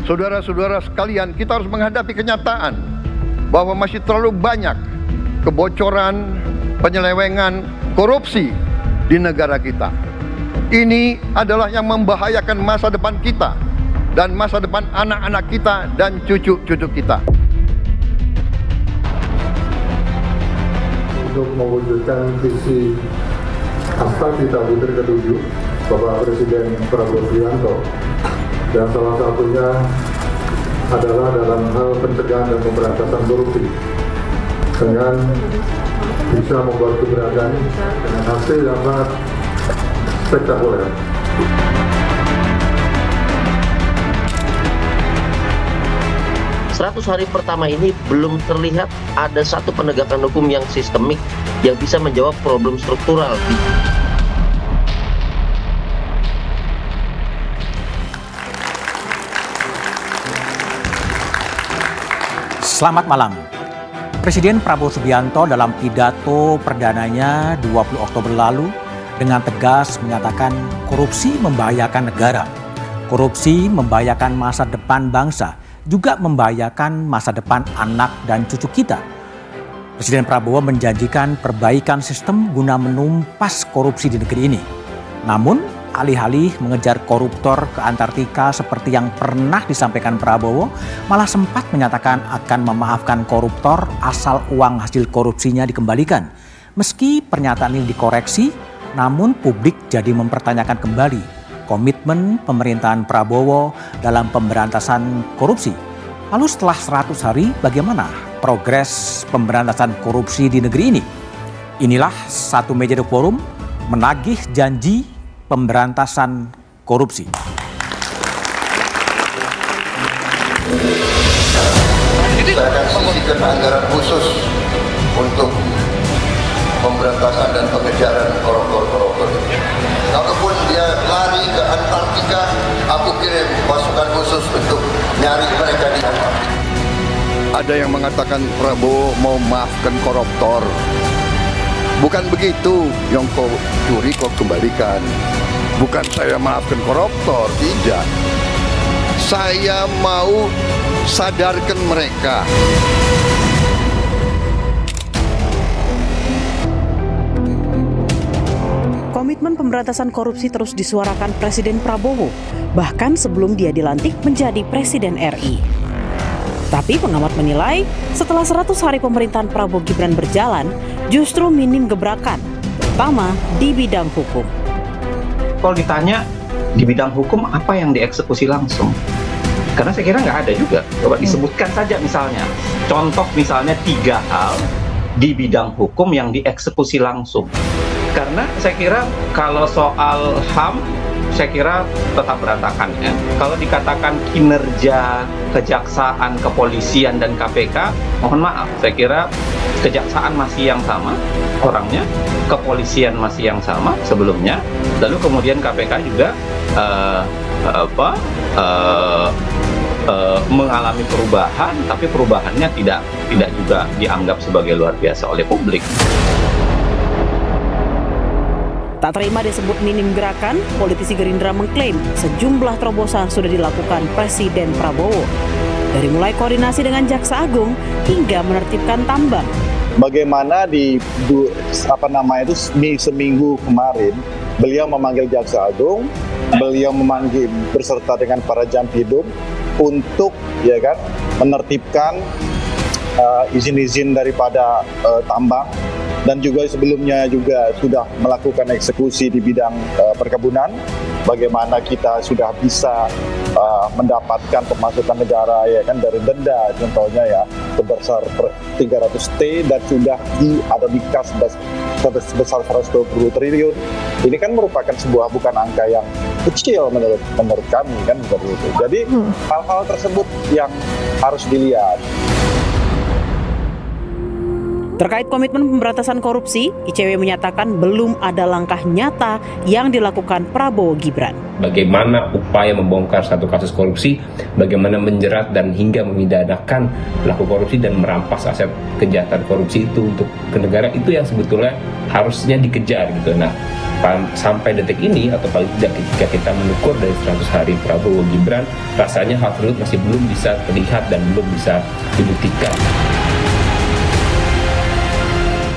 Saudara-saudara sekalian, kita harus menghadapi kenyataan bahwa masih terlalu banyak kebocoran, penyelewengan, korupsi di negara kita. Ini adalah yang membahayakan masa depan kita dan masa depan anak-anak kita dan cucu-cucu kita. Untuk mewujudkan visi Hasta Cita Putri ke-7 Bapak Presiden Prabowo Subianto, dan salah satunya adalah dalam hal pencegahan dan pemberantasan korupsi dengan bisa membuat keberadaan dengan hasil yang sangat spektakuler. Hari pertama ini belum terlihat ada satu penegakan hukum yang sistemik yang bisa menjawab problem struktural. Selamat malam. Presiden Prabowo Subianto dalam pidato perdananya 20 Oktober lalu dengan tegas menyatakan korupsi membahayakan negara. Korupsi membahayakan masa depan bangsa, juga membahayakan masa depan anak dan cucu kita. Presiden Prabowo menjanjikan perbaikan sistem guna menumpas korupsi di negeri ini. Namun, alih-alih mengejar koruptor ke Antartika seperti yang pernah disampaikan Prabowo, malah sempat menyatakan akan memaafkan koruptor asal uang hasil korupsinya dikembalikan. Meski pernyataan ini dikoreksi, namun publik jadi mempertanyakan kembali komitmen pemerintahan Prabowo dalam pemberantasan korupsi. Lalu setelah 100 hari, bagaimana progres pemberantasan korupsi di negeri ini? Inilah Satu Meja The Forum menagih janji pemberantasan korupsi. Kita akan sisihkan anggaran khusus untuk pemberantasan dan pengejaran koruptor-koruptor. Kalaupun dia lari ke Antartika, aku kirim pasukan khusus untuk nyari mereka di Antartika. Ada yang mengatakan Prabowo mau maafkan koruptor. Bukan begitu, yang kau curi kau kembalikan. Bukan saya maafkan koruptor, tidak. Saya mau sadarkan mereka. Komitmen pemberantasan korupsi terus disuarakan Presiden Prabowo, bahkan sebelum dia dilantik menjadi Presiden RI. Tapi pengamat menilai, setelah 100 hari pemerintahan Prabowo Gibran berjalan, justru minim gebrakan, terutama di bidang hukum. Kalau ditanya di bidang hukum apa yang dieksekusi langsung? Karena saya kira nggak ada juga. Coba disebutkan saja misalnya, contoh misalnya 3 hal di bidang hukum yang dieksekusi langsung. Karena saya kira kalau soal HAM, saya kira tetap berantakan ya. Kalau dikatakan kinerja kejaksaan, kepolisian, dan KPK, mohon maaf, saya kira kejaksaan masih yang sama orangnya, kepolisian masih yang sama sebelumnya, lalu kemudian KPK juga mengalami perubahan, tapi perubahannya tidak juga dianggap sebagai luar biasa oleh publik. Tak terima disebut minim gerakan, politisi Gerindra mengklaim sejumlah terobosan sudah dilakukan Presiden Prabowo. Dari mulai koordinasi dengan Jaksa Agung hingga menertibkan tambang. Bagaimana seminggu kemarin beliau memanggil Jaksa Agung, beliau memanggil berserta dengan para jampidum untuk menertibkan izin-izin daripada tambang. Dan juga sebelumnya juga sudah melakukan eksekusi di bidang perkebunan. Bagaimana kita sudah bisa mendapatkan pemasukan negara dari denda contohnya sebesar 300 T dan sudah ada di kas sebesar 120 triliun. Ini kan merupakan sebuah bukan angka yang kecil menurut kami kan seperti itu. Jadi hal-hal tersebut yang harus dilihat. Terkait komitmen pemberantasan korupsi, ICW menyatakan belum ada langkah nyata yang dilakukan Prabowo Gibran. Bagaimana upaya membongkar satu kasus korupsi, bagaimana menjerat dan hingga memidanakan pelaku korupsi dan merampas aset kejahatan korupsi itu untuk ke negara, itu yang sebetulnya harusnya dikejar gitu. Nah, sampai detik ini atau paling tidak ketika kita mengukur dari 100 hari Prabowo Gibran, rasanya hal tersebut masih belum bisa terlihat dan belum bisa dibuktikan.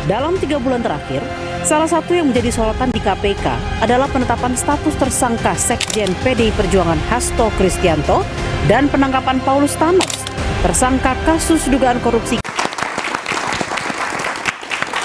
Dalam 3 bulan terakhir, salah satu yang menjadi sorotan di KPK adalah penetapan status tersangka Sekjen PDI Perjuangan Hasto Kristianto dan penangkapan Paulus Thanos, tersangka kasus dugaan korupsi.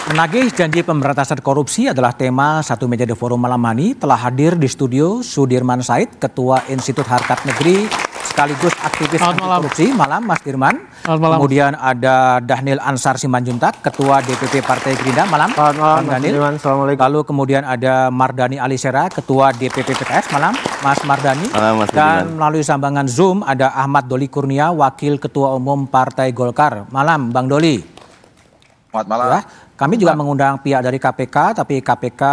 Menagih janji pemberantasan korupsi adalah tema Satu Meja The Forum malam ini. Telah hadir di studio Sudirman Said, Ketua Institut Harkat Negeri sekaligus aktivis anti korupsi. Malam Mas Dirman. Kemudian ada Dhanil Ansar Simanjuntak, Ketua DPP Partai Gerindra. Malam. Malam Mas Dirman. Assalamualaikum. Lalu kemudian ada Mardani Alisera, Ketua DPP PKS. Malam Mas Mardani. Malam Mas Dan melalui sambungan Zoom ada Ahmad Doli Kurnia, Wakil Ketua Umum Partai Golkar. Malam Bang Doli. Selamat malam. Ya, kami juga mengundang pihak dari KPK, tapi KPK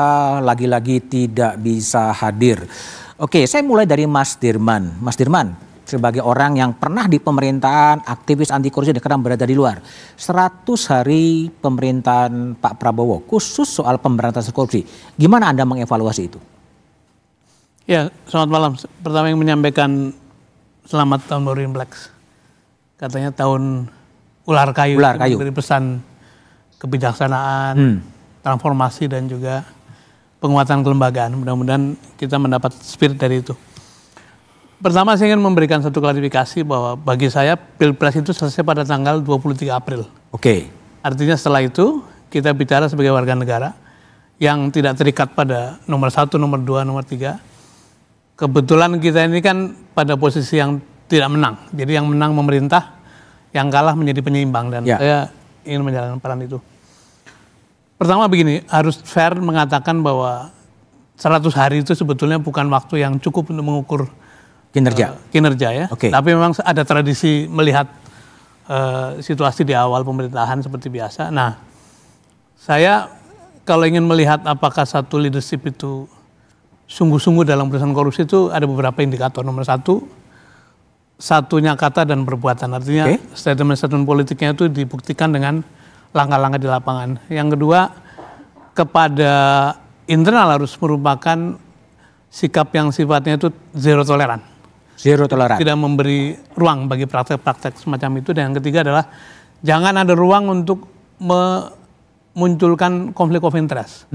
lagi-lagi tidak bisa hadir. Oke, saya mulai dari Mas Dirman. Mas Dirman, sebagai orang yang pernah di pemerintahan, aktivis anti korupsi dan sekarang berada di luar. 100 hari pemerintahan Pak Prabowo, khusus soal pemberantasan korupsi. Gimana Anda mengevaluasi itu? Ya, selamat malam. Pertama yang menyampaikan selamat tahun baru Imlek. Katanya tahun ular kayu. Dari pesan kebijaksanaan, transformasi dan juga penguatan kelembagaan. Mudah-mudahan kita mendapat spirit dari itu. Pertama saya ingin memberikan satu klarifikasi bahwa bagi saya Pilpres itu selesai pada tanggal 23 April. Oke. Artinya setelah itu kita bicara sebagai warga negara yang tidak terikat pada nomor 1, nomor 2, nomor 3. Kebetulan kita ini kan pada posisi yang tidak menang. Jadi yang menang pemerintah, yang kalah menjadi penyeimbang dan saya ingin menjalankan peran itu. Pertama begini, harus fair mengatakan bahwa 100 hari itu sebetulnya bukan waktu yang cukup untuk mengukur kinerja ya. Tapi memang ada tradisi melihat situasi di awal pemerintahan seperti biasa. Nah, saya kalau ingin melihat apakah satu leadership itu sungguh-sungguh dalam urusan korupsi itu ada beberapa indikator. Nomor 1, satunya kata dan perbuatan. Artinya statement-statement politiknya itu dibuktikan dengan langkah-langkah di lapangan. Yang kedua, kepada internal harus merupakan sikap yang sifatnya itu zero toleran. Zero toleran. Tidak memberi ruang bagi praktek-praktek semacam itu. Dan yang ketiga adalah jangan ada ruang untuk memunculkan konflik of interest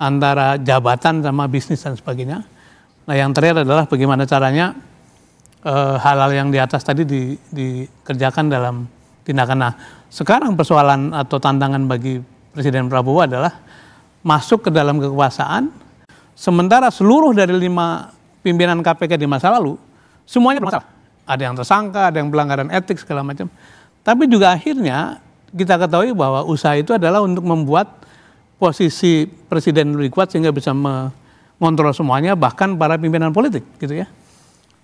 antara jabatan sama bisnis dan sebagainya. Nah, yang terakhir adalah bagaimana caranya hal-hal yang di atas tadi dikerjakan dalam tindakan. Nah, sekarang persoalan atau tantangan bagi Presiden Prabowo adalah masuk ke dalam kekuasaan, sementara seluruh dari 5 pimpinan KPK di masa lalu, semuanya bermasalah. Ada yang tersangka, ada yang pelanggaran etik, segala macam. Tapi juga akhirnya kita ketahui bahwa usaha itu adalah untuk membuat posisi Presiden lebih kuat sehingga bisa mengontrol semuanya, bahkan para pimpinan politik gitu ya.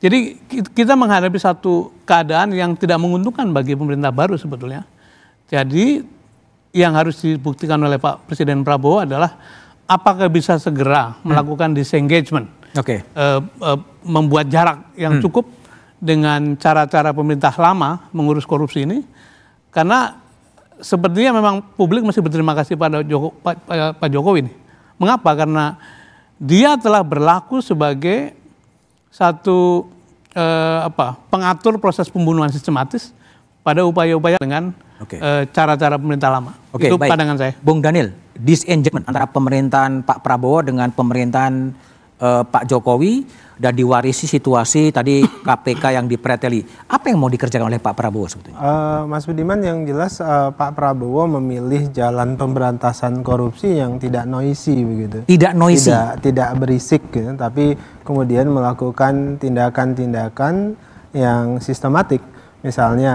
Jadi kita menghadapi satu keadaan yang tidak menguntungkan bagi pemerintah baru sebetulnya. Jadi yang harus dibuktikan oleh Pak Presiden Prabowo adalah apakah bisa segera melakukan disengagement, membuat jarak yang cukup dengan cara-cara pemerintah lama mengurus korupsi ini. Karena sepertinya memang publik masih berterima kasih pada Pak Jokowi ini. Mengapa? Karena dia telah berlaku sebagai satu pengatur proses pembunuhan sistematis pada upaya-upaya dengan cara-cara pemerintah lama. Itu baik. Pandangan saya. Bung Dhanil, disengagement antara pemerintahan Pak Prabowo dengan pemerintahan Pak Jokowi dan diwarisi situasi tadi KPK yang dipreteli. Apa yang mau dikerjakan oleh Pak Prabowo sebetulnya? Mas Budiman, yang jelas Pak Prabowo memilih jalan pemberantasan korupsi yang tidak noisy begitu. Tidak noisy. Tidak berisik gitu, tapi kemudian melakukan tindakan-tindakan yang sistematik. Misalnya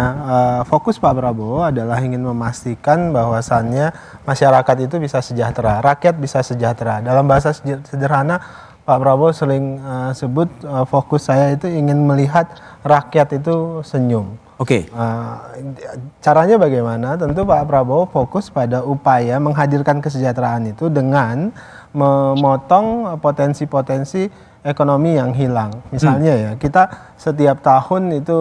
fokus Pak Prabowo adalah ingin memastikan bahwasannya masyarakat itu bisa sejahtera, rakyat bisa sejahtera. Dalam bahasa sederhana, Pak Prabowo sering sebut fokus saya itu ingin melihat rakyat itu senyum. Caranya bagaimana? Tentu Pak Prabowo fokus pada upaya menghadirkan kesejahteraan itu dengan memotong potensi-potensi ekonomi yang hilang. Misalnya ya, kita setiap tahun itu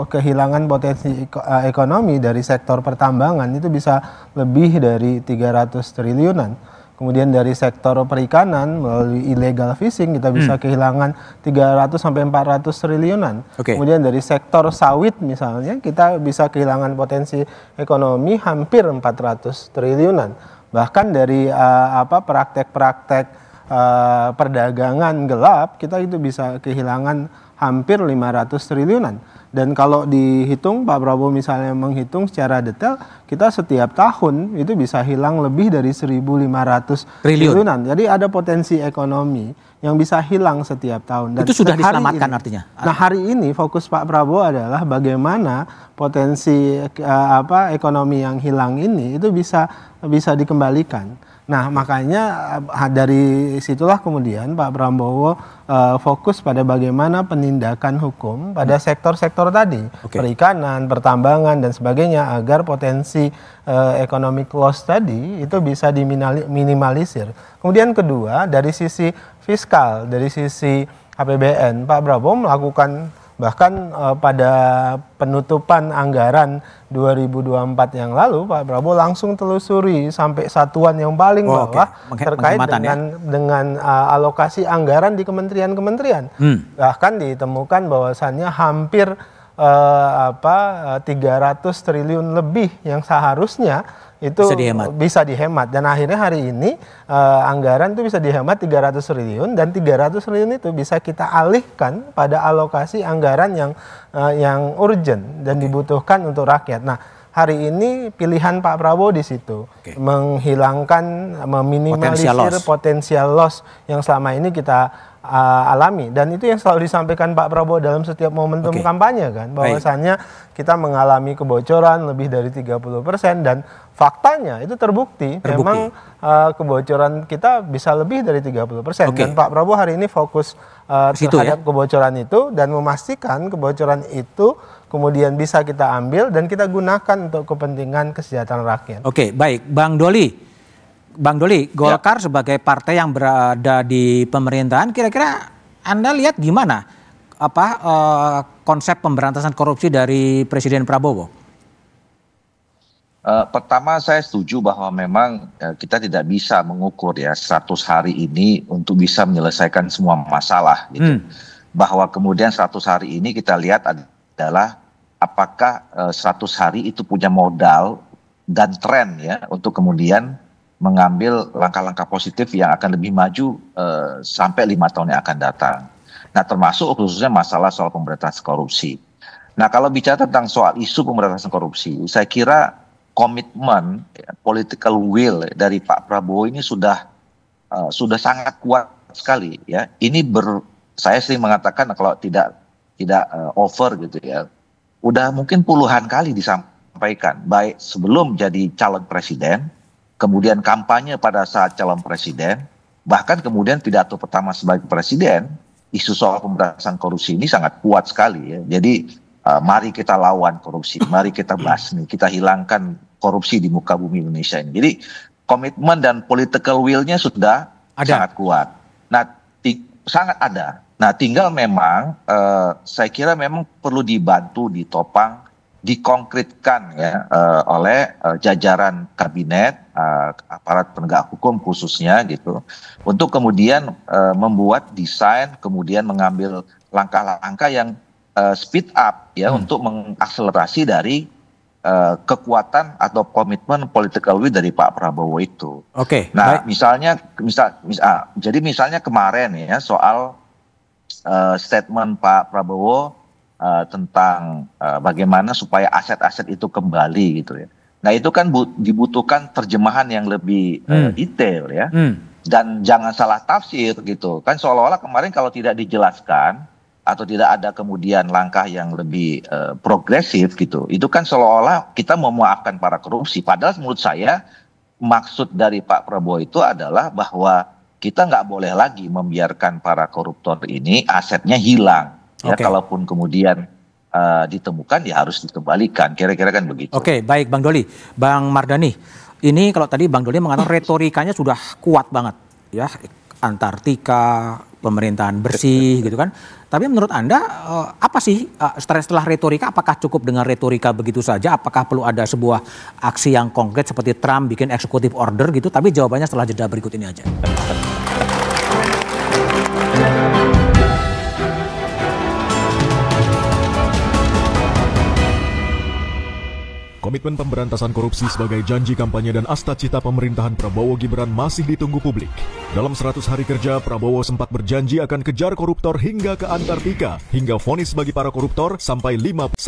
kehilangan potensi ekonomi dari sektor pertambangan itu bisa lebih dari 300 triliunan. Kemudian dari sektor perikanan melalui illegal fishing kita bisa kehilangan 300 sampai 400 triliunan. Kemudian dari sektor sawit misalnya kita bisa kehilangan potensi ekonomi hampir 400 triliunan. Bahkan dari praktek-praktek perdagangan gelap kita itu bisa kehilangan hampir 500 triliunan. Dan kalau dihitung, Pak Prabowo misalnya menghitung secara detail, kita setiap tahun itu bisa hilang lebih dari 1.500 triliunan. Jadi ada potensi ekonomi yang bisa hilang setiap tahun. Dan itu sudah diselamatkan artinya? Nah, hari ini fokus Pak Prabowo adalah bagaimana potensi ekonomi yang hilang ini itu bisa dikembalikan. Nah, makanya dari situlah kemudian Pak Prabowo fokus pada bagaimana penindakan hukum pada sektor-sektor tadi, perikanan, pertambangan dan sebagainya, agar potensi economic loss tadi itu bisa diminimalisir. Kemudian kedua, dari sisi fiskal, dari sisi APBN, Pak Prabowo melakukan bahkan pada penutupan anggaran 2024 yang lalu, Pak Prabowo langsung telusuri sampai satuan yang paling bawah terkait dengan alokasi anggaran di kementerian-kementerian. Bahkan ditemukan bahwasannya hampir 300 triliun lebih yang seharusnya itu bisa dihemat. Dan akhirnya hari ini anggaran itu bisa dihemat 300 triliun dan 300 triliun itu bisa kita alihkan pada alokasi anggaran yang urgent dan dibutuhkan untuk rakyat. Nah, hari ini pilihan Pak Prabowo di situ, menghilangkan, meminimalisir potensial loss yang selama ini kita alami, dan itu yang selalu disampaikan Pak Prabowo dalam setiap momentum kampanye kan, bahwasannya kita mengalami kebocoran lebih dari 30% dan faktanya itu terbukti. Memang kebocoran kita bisa lebih dari 30%. Dan Pak Prabowo hari ini fokus terhadap kebocoran itu dan memastikan kebocoran itu kemudian bisa kita ambil dan kita gunakan untuk kepentingan kesejahteraan rakyat. Oke, baik. Bang Doli, Golkar sebagai partai yang berada di pemerintahan, kira-kira Anda lihat gimana konsep pemberantasan korupsi dari Presiden Prabowo? Pertama, saya setuju bahwa memang kita tidak bisa mengukur 100 hari ini untuk bisa menyelesaikan semua masalah gitu. Bahwa kemudian 100 hari ini kita lihat adalah apakah 100 hari itu punya modal dan tren untuk kemudian mengambil langkah-langkah positif yang akan lebih maju sampai 5 tahun yang akan datang. Nah, termasuk khususnya masalah soal pemberantasan korupsi. Nah, kalau bicara tentang soal isu pemberantasan korupsi, saya kira komitmen, political will dari Pak Prabowo ini sudah sangat kuat sekali ya. Ini saya sering mengatakan kalau tidak over gitu ya. Udah mungkin puluhan kali disampaikan, baik sebelum jadi calon presiden, kemudian kampanye pada saat calon presiden, bahkan kemudian pidato pertama sebagai presiden, isu soal pemberantasan korupsi ini sangat kuat sekali ya. Jadi mari kita lawan korupsi, mari kita basmi, kita hilangkan korupsi di muka bumi Indonesia ini. Jadi komitmen dan political will-nya sudah sangat kuat. Nah, sangat ada. Nah, tinggal memang saya kira memang perlu dibantu, ditopang, dikonkretkan ya oleh jajaran kabinet, aparat penegak hukum khususnya gitu, untuk kemudian membuat desain, kemudian mengambil langkah-langkah yang speed up ya untuk mengakselerasi dari kekuatan atau komitmen political will dari Pak Prabowo itu. Nah, jadi misalnya kemarin ya soal statement Pak Prabowo tentang bagaimana supaya aset-aset itu kembali gitu ya. Nah, itu kan dibutuhkan terjemahan yang lebih detail ya. Dan jangan salah tafsir gitu. Kan seolah-olah kemarin kalau tidak dijelaskan atau tidak ada kemudian langkah yang lebih progresif gitu, itu kan seolah-olah kita memaafkan para korupsi. Padahal menurut saya maksud dari Pak Prabowo itu adalah bahwa kita nggak boleh lagi membiarkan para koruptor ini asetnya hilang. Ya, kalaupun kemudian ditemukan ya harus dikembalikan, kira-kira kan begitu. Baik Bang Doli. Bang Mardhani, ini kalau tadi Bang Doli mengatakan retorikanya sudah kuat banget ya, Antartika, pemerintahan bersih gitu kan. Tapi menurut Anda apa sih setelah retorika, apakah cukup dengan retorika begitu saja? Apakah perlu ada sebuah aksi yang konkret seperti Trump bikin executive order gitu? Tapi jawabannya setelah jeda berikut ini aja. Komitmen pemberantasan korupsi sebagai janji kampanye dan asta-cita pemerintahan Prabowo Gibran masih ditunggu publik. Dalam 100 hari kerja, Prabowo sempat berjanji akan kejar koruptor hingga ke Antartika, hingga vonis bagi para koruptor sampai 50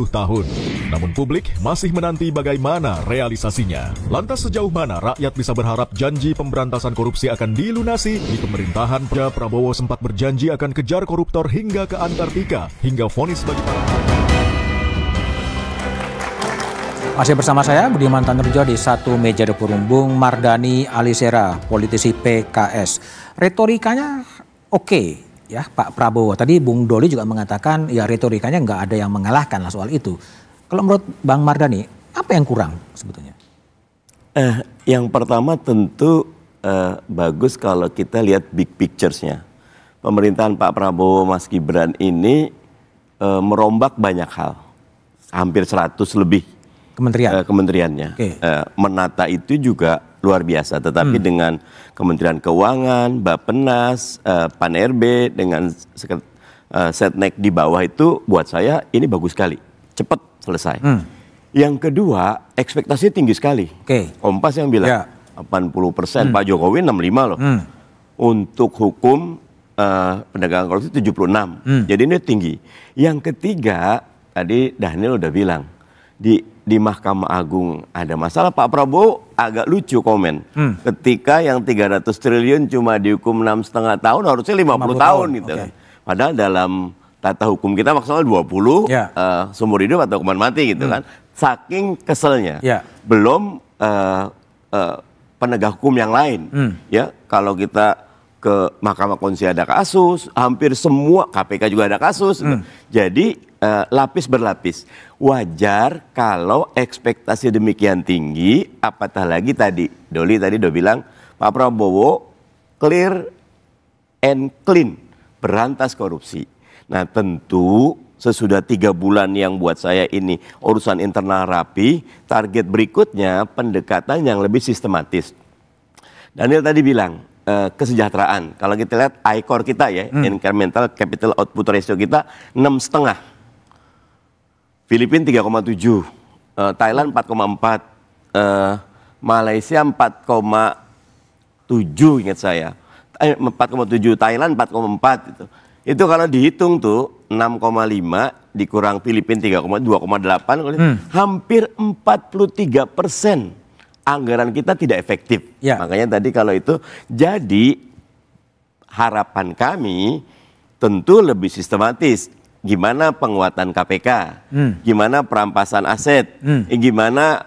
tahun. Namun publik masih menanti bagaimana realisasinya. Lantas sejauh mana rakyat bisa berharap janji pemberantasan korupsi akan dilunasi? Di pemerintahan Prabowo sempat berjanji akan kejar koruptor hingga ke Antartika, hingga vonis bagi para Masih bersama saya Budiman Tanurjo di satu meja dapur Bung Mardhani Alisera, politisi PKS. Retorikanya oke ya Pak Prabowo. Tadi Bung Doli juga mengatakan ya retorikanya nggak ada yang mengalahkan lah soal itu. Kalau menurut Bang Mardhani, apa yang kurang sebetulnya? Yang pertama tentu bagus kalau kita lihat big pictures-nya. Pemerintahan Pak Prabowo Mas Gibran ini merombak banyak hal. Hampir 100 lebih kementeriannya. Menata itu juga luar biasa, tetapi dengan Kementerian Keuangan, Bappenas, Pan-RB dengan Setnek di bawah itu buat saya ini bagus sekali, cepat selesai. Yang kedua, ekspektasinya tinggi sekali. Kompas yang bilang 80%, Pak Jokowi 65 loh. Untuk hukum penegakan korupsi 76. Jadi ini tinggi. Yang ketiga, tadi Daniel udah bilang di Mahkamah Agung ada masalah. Pak Prabowo agak lucu komen ketika yang 300 triliun cuma dihukum 6,5 tahun, harusnya 50 tahun gitu kan. Padahal dalam tata hukum kita maksimal 20 seumur hidup atau hukuman mati gitu kan. Saking keselnya. Belum penegak hukum yang lain. Ya, kalau kita ke Mahkamah Konstitusi ada kasus, hampir semua KPK juga ada kasus. Jadi lapis berlapis. Wajar kalau ekspektasi demikian tinggi, apatah lagi tadi Doli tadi udah bilang Pak Prabowo clear and clean, berantas korupsi. Nah tentu sesudah 3 bulan yang buat saya ini urusan internal rapi, target berikutnya pendekatan yang lebih sistematis. Daniel tadi bilang kesejahteraan. Kalau kita lihat ICOR kita ya, incremental capital output ratio kita 6,5. Filipina 3,7, Thailand 4,4, Malaysia 4,7 ingat saya, 4,7, Thailand 4,4 itu. Itu kalau dihitung tuh 6,5 dikurang Filipina 3,2,8, hampir 43% anggaran kita tidak efektif. Makanya tadi kalau itu jadi harapan kami tentu lebih sistematis. Gimana penguatan KPK, gimana perampasan aset, gimana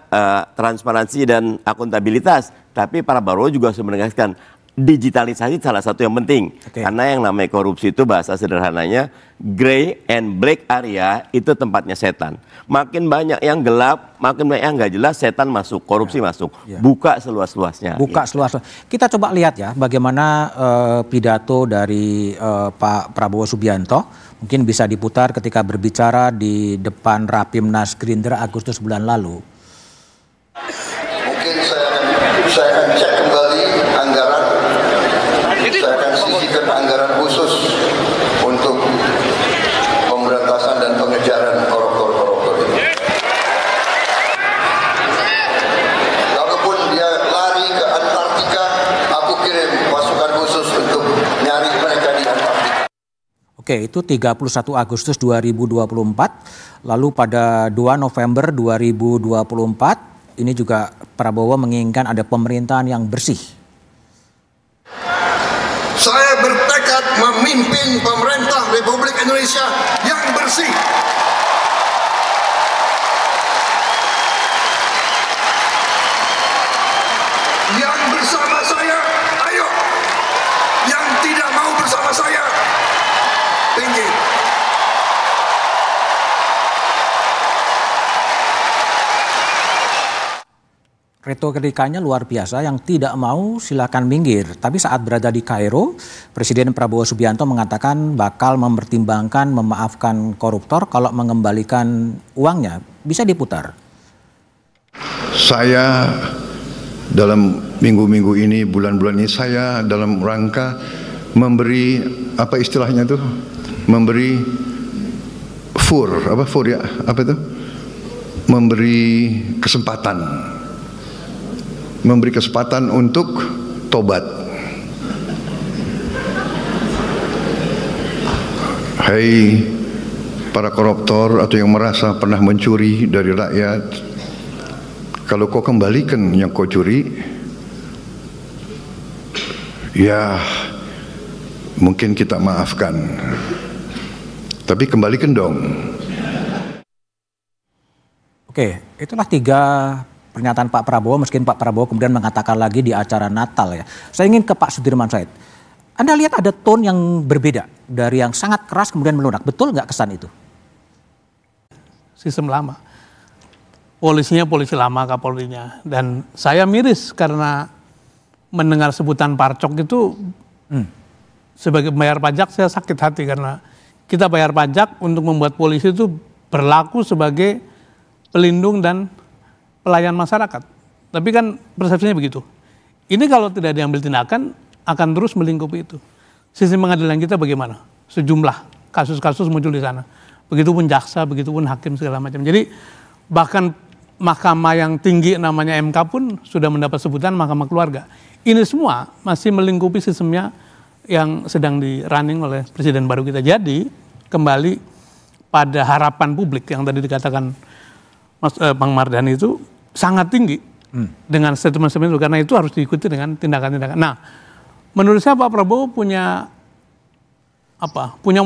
transparansi dan akuntabilitas. Tapi para Prabowo juga harus menegaskan digitalisasi salah satu yang penting. Karena yang namanya korupsi itu bahasa sederhananya gray and black area itu tempatnya setan. Makin banyak yang gelap, makin banyak yang nggak jelas, setan masuk, korupsi masuk. Buka seluas-luasnya. Buka seluas-luasnya. Kita coba lihat ya bagaimana pidato dari Pak Prabowo Subianto. Mungkin bisa diputar ketika berbicara di depan Rapimnas Gerindra Agustus bulan lalu. Mungkin saya akan cek kembali anggaran. Saya akan sisihkan anggaran khusus untuk pemberantasan dan pengejaran koruptor ini. Kalaupun dia lari ke Antartika, aku kirim pasukan khusus untuk nyari mereka di Antartika. Oke, itu 31 Agustus 2024. Lalu pada 2 November 2024, ini juga Prabowo menginginkan ada pemerintahan yang bersih. Saya bertekad memimpin pemerintah Republik Indonesia yang bersih. Yang bersama saya, ayo. Yang tidak mau bersama saya, tinggi. retorikanya luar biasa, yang tidak mau silakan minggir. Tapi saat berada di Kairo, Presiden Prabowo Subianto mengatakan bakal mempertimbangkan memaafkan koruptor kalau mengembalikan uangnya. Bisa diputar. Saya dalam minggu-minggu ini, bulan-bulan ini, saya dalam rangka memberi, apa istilahnya itu, memberi memberi kesempatan untuk tobat. Hai para koruptor atau yang merasa pernah mencuri dari rakyat, kalau kau kembalikan yang kau curi, ya mungkin kita maafkan, tapi kembalikan dong. Oke, itulah 3 pernyataan Pak Prabowo. Meskipun Pak Prabowo kemudian mengatakan lagi di acara Natal ya. Saya ingin ke Pak Sudirman Said. Anda lihat ada tone yang berbeda dari yang sangat keras kemudian melunak. Betul nggak kesan itu? Sistem lama. Polisinya polisi lama, Kapolrinya. Dan saya miris karena mendengar sebutan parcok itu sebagai pembayar pajak saya sakit hati, karena kita bayar pajak untuk membuat polisi itu berlaku sebagai pelindung dan pelayan masyarakat. Tapi kan persepsinya begitu. Ini kalau tidak diambil tindakan akan terus melingkupi itu. Sistem pengadilan kita bagaimana? Sejumlah kasus-kasus muncul di sana. Begitupun jaksa, begitupun hakim segala macam. Jadi bahkan mahkamah yang tinggi namanya MK pun sudah mendapat sebutan mahkamah keluarga. Ini semua masih melingkupi sistemnya yang sedang di running oleh presiden baru kita. Jadi kembali pada harapan publik yang tadi dikatakan Mas Bang Mardhani itu sangat tinggi dengan statement-statement itu, karena itu harus diikuti dengan tindakan-tindakan. Nah, menurut saya Pak Prabowo punya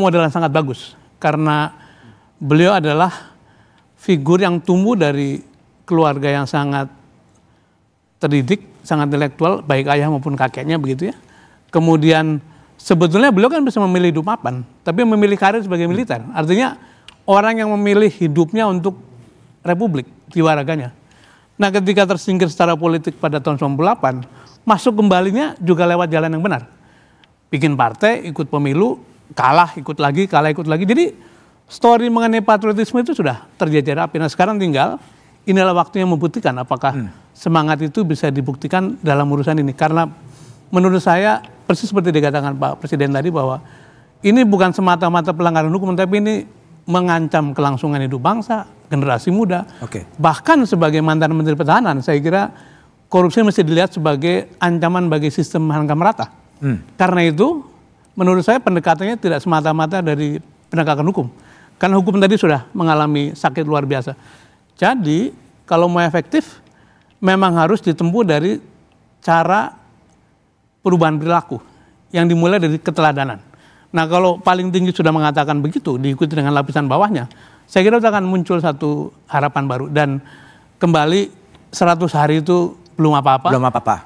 modal yang sangat bagus, karena beliau adalah figur yang tumbuh dari keluarga yang sangat terdidik, sangat intelektual, baik ayah maupun kakeknya begitu ya. Kemudian sebetulnya beliau kan bisa memilih hidup mapan, tapi memilih karir sebagai militer. Artinya orang yang memilih hidupnya untuk Republik, jiwa raganya. Nah, ketika tersingkir secara politik pada tahun 98, masuk kembalinya juga lewat jalan yang benar. Bikin partai, ikut pemilu, kalah, ikut lagi, kalah, ikut lagi. Jadi story mengenai patriotisme itu sudah terjadi rapi. Nah, sekarang tinggal inilah waktunya membuktikan apakah semangat itu bisa dibuktikan dalam urusan ini. Karena menurut saya persis seperti dikatakan Pak Presiden tadi, bahwa ini bukan semata-mata pelanggaran hukum, tapi ini mengancam kelangsungan hidup bangsa, generasi muda. Bahkan sebagai mantan Menteri Pertahanan, saya kira korupsi mesti dilihat sebagai ancaman bagi sistem harga merata. Karena itu, menurut saya pendekatannya tidak semata-mata dari penegakan hukum. Karena hukum tadi sudah mengalami sakit luar biasa. Jadi, kalau mau efektif, memang harus ditempuh dari cara perubahan perilaku yang dimulai dari keteladanan. Nah, kalau paling tinggi sudah mengatakan begitu, diikuti dengan lapisan bawahnya, saya kira akan muncul satu harapan baru. Dan kembali 100 hari itu belum apa-apa.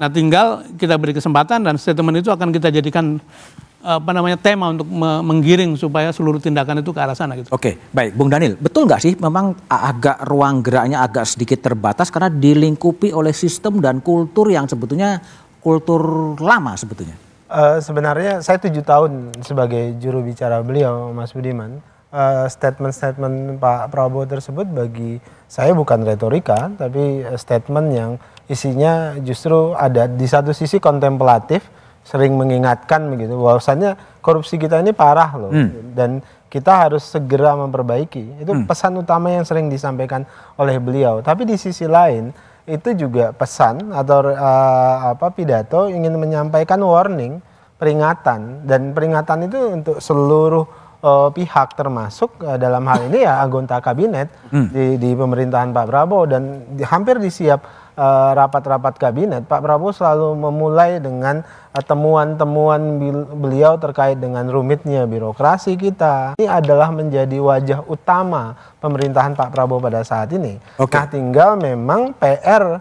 Nah, tinggal kita beri kesempatan, dan statement itu akan kita jadikan tema untuk menggiring supaya seluruh tindakan itu ke arah sana gitu. Oke, baik, Bung Daniel, betul nggak sih memang agak ruang geraknya agak sedikit terbatas karena dilingkupi oleh sistem dan kultur yang sebetulnya kultur lama sebetulnya? Sebenarnya saya 7 tahun sebagai juru bicara beliau, Mas Budiman. Statement-statement Pak Prabowo tersebut bagi saya bukan retorika, tapi statement yang isinya justru ada di satu sisi kontemplatif, sering mengingatkan begitu bahwasannya korupsi kita ini parah loh, dan kita harus segera memperbaiki. Itu pesan utama yang sering disampaikan oleh beliau. Tapi di sisi lain itu juga pesan atau pidato ingin menyampaikan warning, peringatan, dan peringatan itu untuk seluruh pihak, termasuk dalam hal ini ya anggota kabinet di pemerintahan Pak Prabowo. Dan hampir di setiap rapat-rapat kabinet, Pak Prabowo selalu memulai dengan temuan-temuan beliau terkait dengan rumitnya birokrasi kita. Ini adalah menjadi wajah utama pemerintahan Pak Prabowo pada saat ini. Nah, tinggal memang PR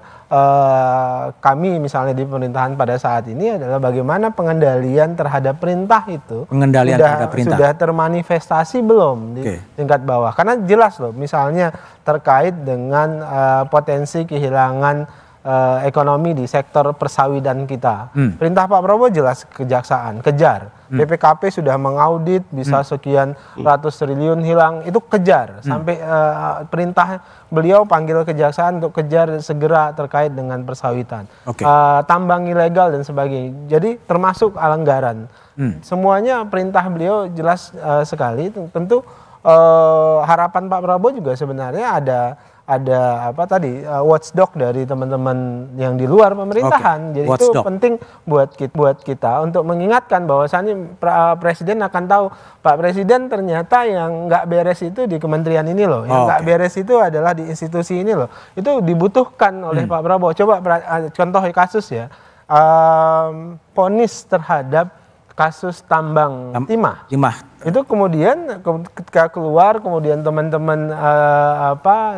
kami misalnya di pemerintahan pada saat ini adalah bagaimana pengendalian terhadap perintah itu sudah termanifestasi belum di tingkat bawah. Karena jelas loh, misalnya terkait dengan potensi kehilangan ekonomi di sektor persawahan kita. Perintah Pak Prabowo jelas kejaksaan, kejar. BPKP sudah mengaudit bisa sekian ratus triliun hilang, itu kejar. Sampai perintah beliau panggil kejaksaan untuk kejar segera terkait dengan persawahan. Tambang ilegal dan sebagainya. Jadi termasuk anggaran. Semuanya perintah beliau jelas sekali. Tentu harapan Pak Prabowo juga sebenarnya ada apa tadi watchdog dari teman-teman yang di luar pemerintahan. Jadi watchdog itu penting buat kita untuk mengingatkan bahwasannya Presiden akan tahu Pak Presiden ternyata yang nggak beres itu di kementerian ini loh, yang nggak beres itu adalah di institusi ini loh. Itu dibutuhkan oleh Pak Prabowo. Coba contoh kasus ya, vonis terhadap kasus tambang timah. Itu kemudian ketika keluar, kemudian teman-teman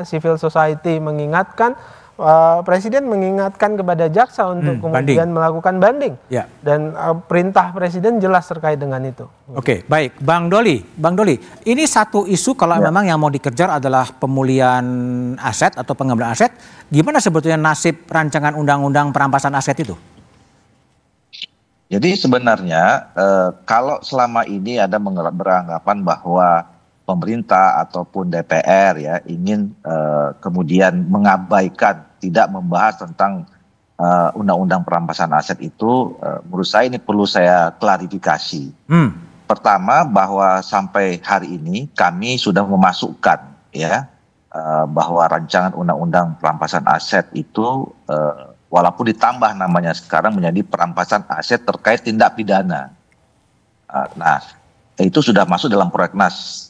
civil society mengingatkan, Presiden mengingatkan kepada jaksa untuk kemudian melakukan banding. Dan perintah Presiden jelas terkait dengan itu. Oke, baik. Bang Doli, ini satu isu kalau memang yang mau dikejar adalah pemulihan aset atau pengambilan aset, gimana sebetulnya nasib rancangan undang-undang perampasan aset itu? Jadi sebenarnya kalau selama ini ada beranggapan bahwa pemerintah ataupun DPR ya ingin kemudian mengabaikan, tidak membahas tentang undang-undang perampasan aset itu, menurut saya ini perlu saya klarifikasi. Pertama, bahwa sampai hari ini kami sudah memasukkan ya bahwa rancangan undang-undang perampasan aset itu walaupun ditambah namanya sekarang menjadi perampasan aset terkait tindak pidana. Nah, itu sudah masuk dalam prolegnas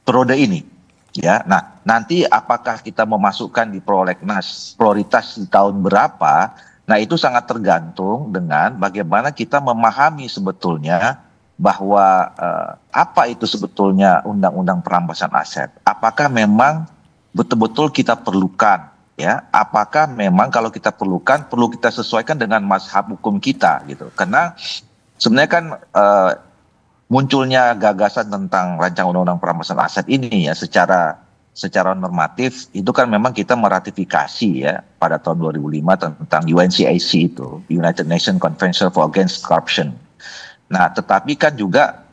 periode ini. Ya, nah nanti apakah kita memasukkan di prolegnas prioritas di tahun berapa? Nah itu sangat tergantung dengan bagaimana kita memahami sebetulnya bahwa apa itu sebetulnya undang-undang perampasan aset. Apakah memang betul-betul kita perlukan? Ya, apakah memang kalau kita perlukan, perlu kita sesuaikan dengan mazhab hukum kita gitu. Karena sebenarnya kan munculnya gagasan tentang rancangan undang-undang perampasan aset ini ya secara normatif itu kan memang kita meratifikasi ya pada tahun 2005 tentang UNCAC itu, United Nations Convention for Against Corruption. Nah, tetapi kan juga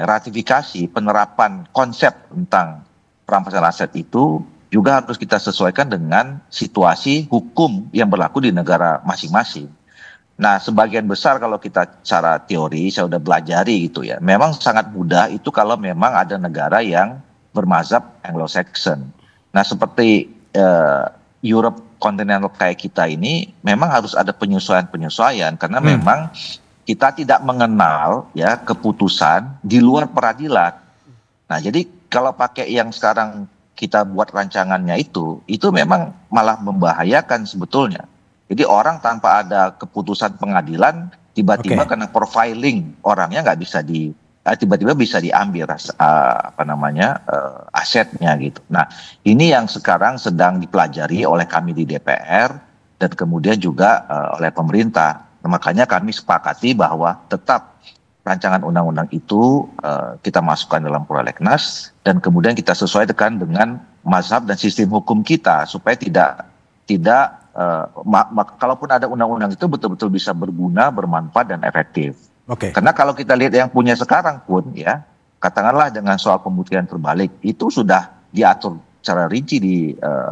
ratifikasi penerapan konsep tentang perampasan aset itu juga harus kita sesuaikan dengan situasi hukum yang berlaku di negara masing-masing. Nah, sebagian besar kalau kita secara teori, saya udah belajari gitu ya, memang sangat mudah itu kalau memang ada negara yang bermazhab Anglo-Saxon. Nah, seperti Europe kontinental kayak kita ini, memang harus ada penyesuaian-penyesuaian karena memang kita tidak mengenal ya keputusan di luar peradilan. Nah, jadi kalau pakai yang sekarang kita buat rancangannya itu memang malah membahayakan sebetulnya. Jadi orang tanpa ada keputusan pengadilan, tiba-tiba karena profiling orangnya nggak bisa tiba-tiba bisa diambil asetnya gitu. Nah, ini yang sekarang sedang dipelajari oleh kami di DPR dan kemudian juga oleh pemerintah. Nah, makanya kami sepakati bahwa tetap rancangan undang-undang itu kita masukkan dalam prolegnas dan kemudian kita sesuaikan dengan mazhab dan sistem hukum kita supaya tidak kalaupun ada undang-undang itu betul-betul bisa berguna, bermanfaat dan efektif. Karena kalau kita lihat yang punya sekarang pun ya, katakanlah dengan soal pembuktian terbalik itu sudah diatur secara rinci di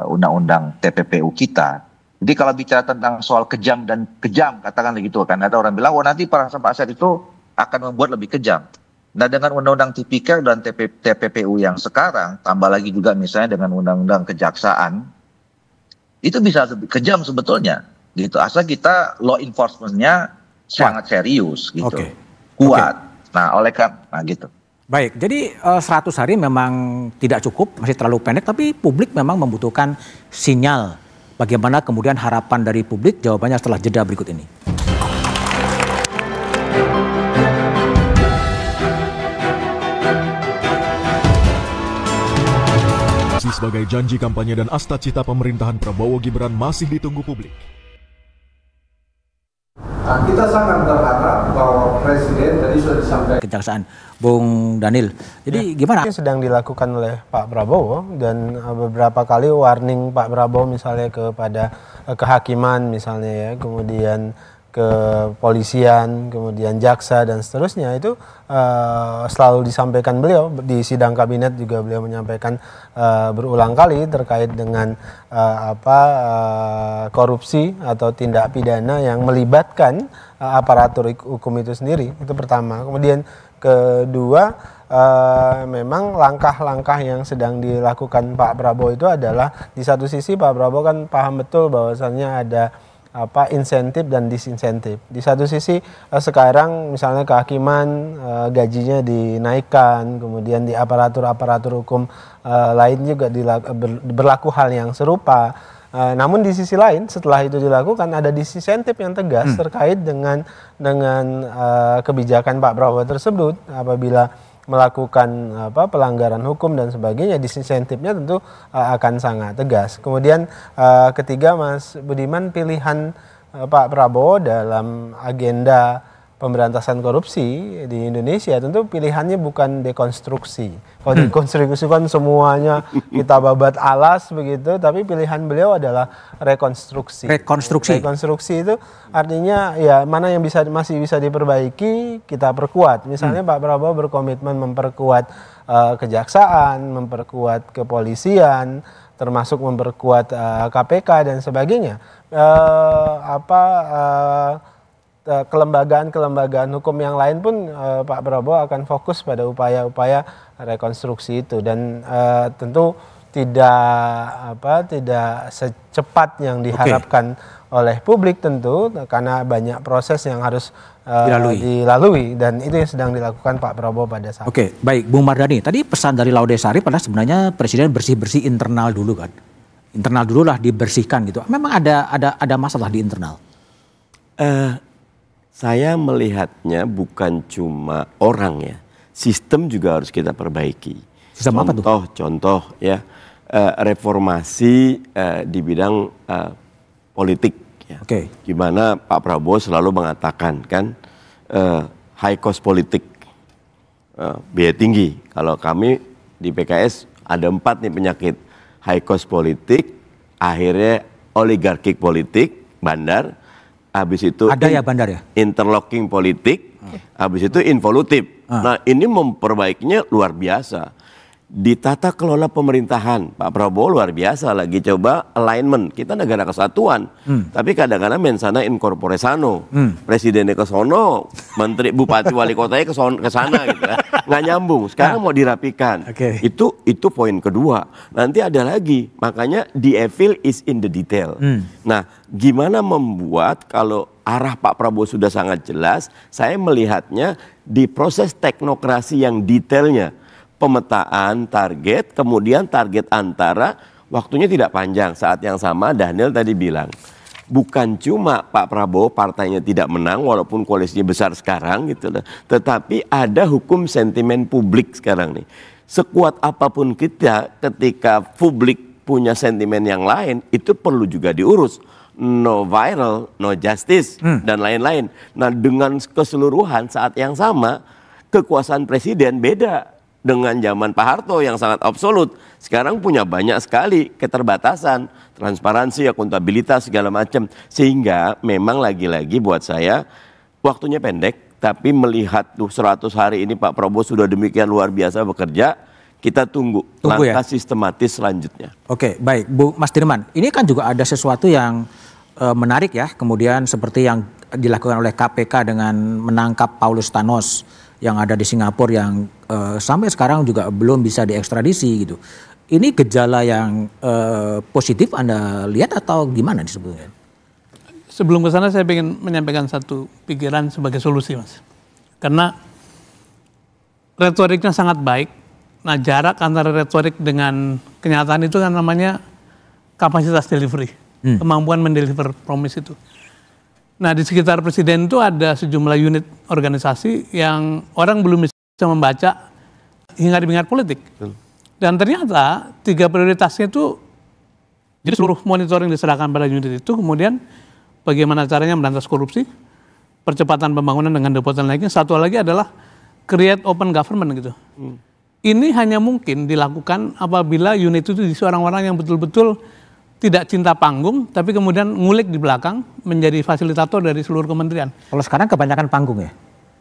undang-undang TPPU kita. Jadi kalau bicara tentang soal kejam, katakanlah gitu kan, ada orang bilang, nanti perampasan aset itu akan membuat lebih kejam. Nah, dengan undang-undang tipikor dan TPPU yang sekarang, tambah lagi juga misalnya dengan undang-undang kejaksaan, itu bisa lebih kejam sebetulnya, gitu. Asal kita law enforcement-nya sangat serius, gitu, kuat. Nah, gitu. Baik, jadi 100 hari memang tidak cukup, masih terlalu pendek, tapi publik memang membutuhkan sinyal. Bagaimana kemudian harapan dari publik? Jawabannya setelah jeda berikut ini. Sebagai janji kampanye dan akta cita pemerintahan Prabowo Gibran masih ditunggu publik. Nah, kita sangat berharap bahwa Presiden tadi sudah disampaikan Kejaksaan, Bung Daniel. Jadi gimana? Ini sedang dilakukan oleh Pak Prabowo dan beberapa kali warning Pak Prabowo misalnya kepada kehakiman misalnya ya, kemudian kepolisian, kemudian jaksa dan seterusnya itu selalu disampaikan beliau di sidang kabinet juga beliau menyampaikan berulang kali terkait dengan korupsi atau tindak pidana yang melibatkan aparatur hukum itu sendiri. Itu pertama. Kemudian kedua, memang langkah-langkah yang sedang dilakukan Pak Prabowo itu adalah di satu sisi Pak Prabowo kan paham betul bahwasannya ada insentif dan disinsentif. Di satu sisi sekarang misalnya kehakiman gajinya dinaikkan, kemudian di aparatur hukum lain juga berlaku hal yang serupa. Namun di sisi lain setelah itu dilakukan ada disinsentif yang tegas terkait dengan kebijakan Pak Prabowo tersebut. Apabila melakukan pelanggaran hukum dan sebagainya, disinsentifnya tentu akan sangat tegas. Kemudian ketiga, Mas Budiman, pilihan Pak Prabowo dalam agenda pemberantasan korupsi di Indonesia tentu pilihannya bukan dekonstruksi. Kalau dekonstruksi kan semuanya kita babat alas begitu, tapi pilihan beliau adalah rekonstruksi. Rekonstruksi itu artinya ya mana yang masih bisa diperbaiki kita perkuat. Misalnya Pak Prabowo berkomitmen memperkuat kejaksaan, memperkuat kepolisian, termasuk memperkuat KPK dan sebagainya. Kelembagaan hukum yang lain pun Pak Prabowo akan fokus pada upaya-upaya rekonstruksi itu dan tentu tidak secepat yang diharapkan oleh publik tentu karena banyak proses yang harus dilalui dan itu yang sedang dilakukan Pak Prabowo pada saat. Oke, baik Bung Mardhani. Tadi pesan dari Laude Sarif adalah sebenarnya Presiden bersih-bersih internal dulu kan. Internal dulu lah dibersihkan gitu. Memang ada masalah di internal. Saya melihatnya bukan cuma orang ya, sistem juga harus kita perbaiki. Sistem apa tuh? Contoh ya, reformasi di bidang politik. Ya. Gimana Pak Prabowo selalu mengatakan kan, high cost politik, biaya tinggi. Kalau kami di PKS ada 4 nih penyakit, high cost politik, akhirnya oligarkik politik, bandar. Habis itu ada ya bandar ya? Interlocking politik, habis itu involutif. Nah ini memperbaikinya luar biasa. Di tata kelola pemerintahan, Pak Prabowo luar biasa lagi coba alignment. Kita negara kesatuan, tapi kadang-kadang mensana in corpore sano. Presidennya ke sono, menteri bupati wali kotanya ke sana gitu kan. Nggak nyambung, sekarang mau dirapikan. Itu poin kedua. Nanti ada lagi, makanya the evil is in the detail. Nah, gimana membuat kalau arah Pak Prabowo sudah sangat jelas, saya melihatnya di proses teknokrasi yang detailnya. Pemetaan target, kemudian target antara, waktunya tidak panjang. Saat yang sama Daniel tadi bilang, bukan cuma Pak Prabowo partainya tidak menang walaupun koalisinya besar sekarang gitu loh, tetapi ada hukum sentimen publik sekarang nih. Sekuat apapun kita ketika publik punya sentimen yang lain, itu perlu juga diurus. No viral, no justice, dan lain-lain. Nah dengan keseluruhan saat yang sama, kekuasaan presiden beda dengan zaman Pak Harto yang sangat absolut. Sekarang punya banyak sekali keterbatasan, transparansi, akuntabilitas, segala macam. Sehingga memang lagi-lagi buat saya, waktunya pendek, tapi melihat 100 hari ini Pak Prabowo sudah demikian luar biasa bekerja, kita tunggu langkah sistematis selanjutnya. Oke, baik. Bu Mas Dirman, ini kan juga ada sesuatu yang menarik ya, kemudian seperti yang dilakukan oleh KPK dengan menangkap Paulus Thanos yang ada di Singapura yang sampai sekarang juga belum bisa diekstradisi gitu. Ini gejala yang positif Anda lihat atau gimana disebutnya? Sebelum ke sana saya ingin menyampaikan satu pikiran sebagai solusi, Mas. Karena retoriknya sangat baik. Nah, jarak antara retorik dengan kenyataan itu kan namanya kapasitas delivery, kemampuan mendeliver promise itu. Nah, di sekitar presiden itu ada sejumlah unit organisasi yang orang belum bisa membaca hingar-bingar politik. Dan ternyata 3 prioritasnya itu, jadi seluruh monitoring diserahkan pada unit itu, kemudian bagaimana caranya memberantas korupsi, percepatan pembangunan dengan debottlenecking. Satu lagi adalah create open government gitu. Ini hanya mungkin dilakukan apabila unit itu diisi orang-orang yang betul-betul tidak cinta panggung, tapi kemudian ngulik di belakang menjadi fasilitator dari seluruh kementerian. Kalau sekarang kebanyakan panggung ya?